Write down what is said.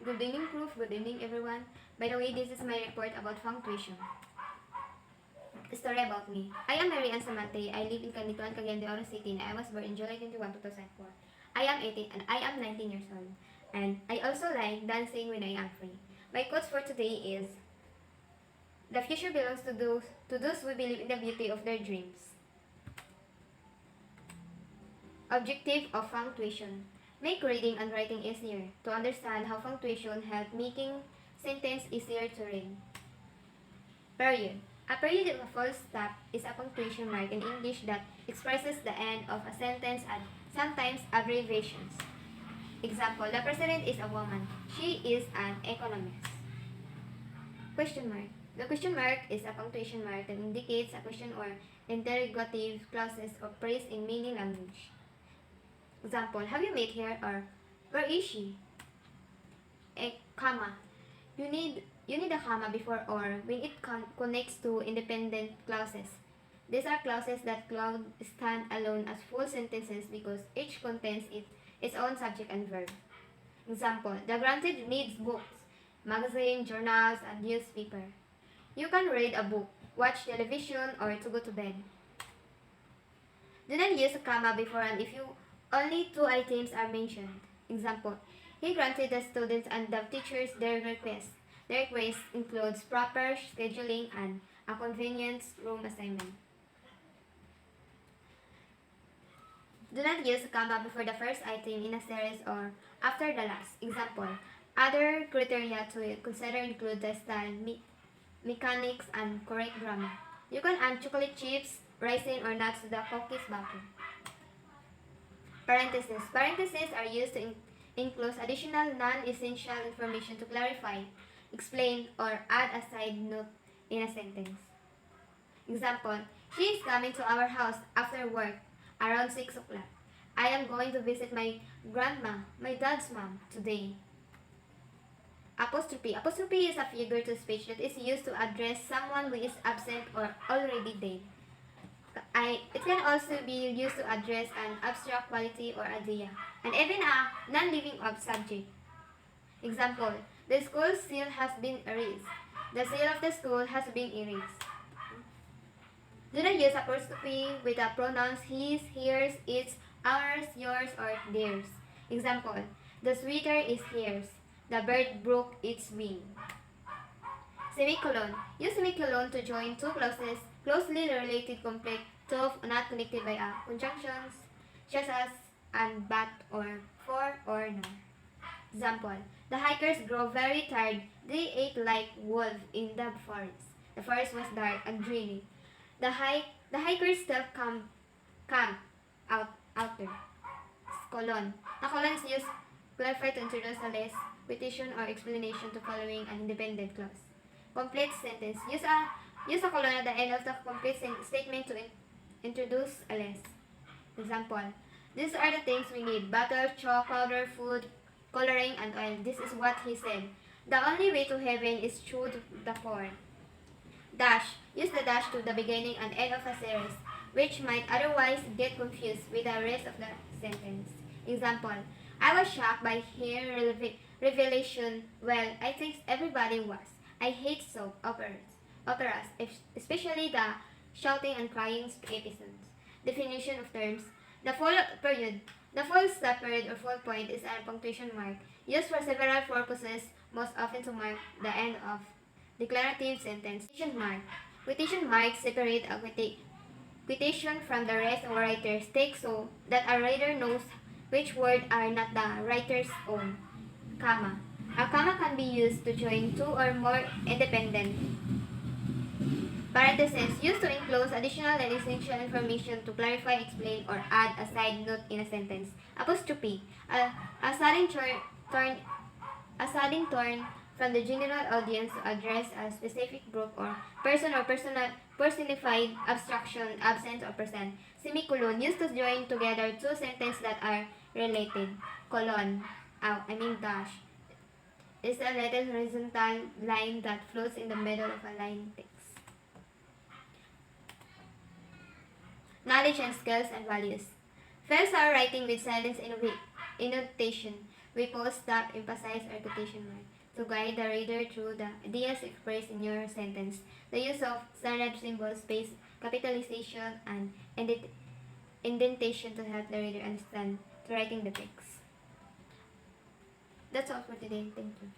Good evening, Proof. Good evening, everyone. By the way, this is my report about punctuation. Story about me. I am Mary Ann Samante. I live in Canituan, Cagayan de Oro City, and I was born in July 21, 2004. I am 18 and I am 19 years old. And I also like dancing when I am free. My quote for today is, "The future belongs to those who believe in the beauty of their dreams." Objective of punctuation. Make reading and writing easier. To understand how punctuation helps making sentence easier to read. Period. A period of a full stop is a punctuation mark in English that expresses the end of a sentence and sometimes abbreviations. Example, the president is a woman. She is an economist. Question mark. The question mark is a punctuation mark that indicates a question or interrogative clauses or phrase in many languages. Example, have you met her, or where is she? A comma. You need a comma before or when it connects to independent clauses. These are clauses that stand alone as full sentences because each contains its own subject and verb. Example, the granted needs books, magazine, journals, and newspaper. You can read a book, watch television, or to go to bed. Do not use a comma before and if only two items are mentioned. Example, he granted the students and the teachers their request. The request includes proper scheduling and a convenience room assignment. Do not use a comma before the first item in a series or after the last. Example, other criteria to consider include the style, mechanics, and correct grammar. You can add chocolate chips, raisin, or nuts to the cookies batter. Parentheses. Parentheses are used to enclose additional non-essential information to clarify, explain, or add a side note in a sentence. Example, she is coming to our house after work around 6 o'clock. I am going to visit my grandma, my dad's mom, today. Apostrophe. Apostrophe is a figure of speech that is used to address someone who is absent or already dead. It can also be used to address an abstract quality or idea, and even a non-living subject. Example, the school seal has been erased. The seal of the school has been erased. Do not use apostrophe with the pronouns his, hers, its, ours, yours, or theirs. Example, the sweater is hers. The bird broke its wing. Semicolon. Use semicolon to join two clauses closely related complete to not connected by a conjunctions such as and but or for or no. Example, the hikers grow very tired. They ate like wolves in the forest. The forest was dark and dreary. The hikers still camp out there. Colon. The colon is used to clarify to introduce a less quotation or explanation to following an independent clause. Complete sentence. Use a colon at the end of the complete statement to introduce a less. Example, these are the things we need: butter, chalk, powder, food, coloring, and oil. This is what he said. The only way to heaven is through the poor. Dash. Use the dash to the beginning and end of a series, which might otherwise get confused with the rest of the sentence. Example, I was shocked by her revelation. Well, I think everybody was. I hate soap operas, especially the shouting and crying episodes. Definition of terms. The full period. The full stop period or full point is a punctuation mark used for several purposes, most often to mark the end of declarative sentence. Quotation mark. Quotation marks separate a quotation from the rest of a writer's text so that a reader knows which words are not the writer's own. Comma. A comma can be used to join two or more independent parentheses used to enclose additional and essential information to clarify, explain, or add a side note in a sentence. Apostrophe. A sudden turn from the general audience to address a specific group or person or personified abstraction, absent or present. Semicolon. Used to join together two sentences that are related. Colon. Dash. Is a little horizontal line that flows in the middle of a line text. Knowledge and skills and values. First are writing with silence innotation. We full stop, emphasize, or quotation mark to guide the reader through the ideas expressed in your sentence. The use of standard symbols, space, capitalization, and indentation to help the reader understand the writing the text. That's all for today. Thank you.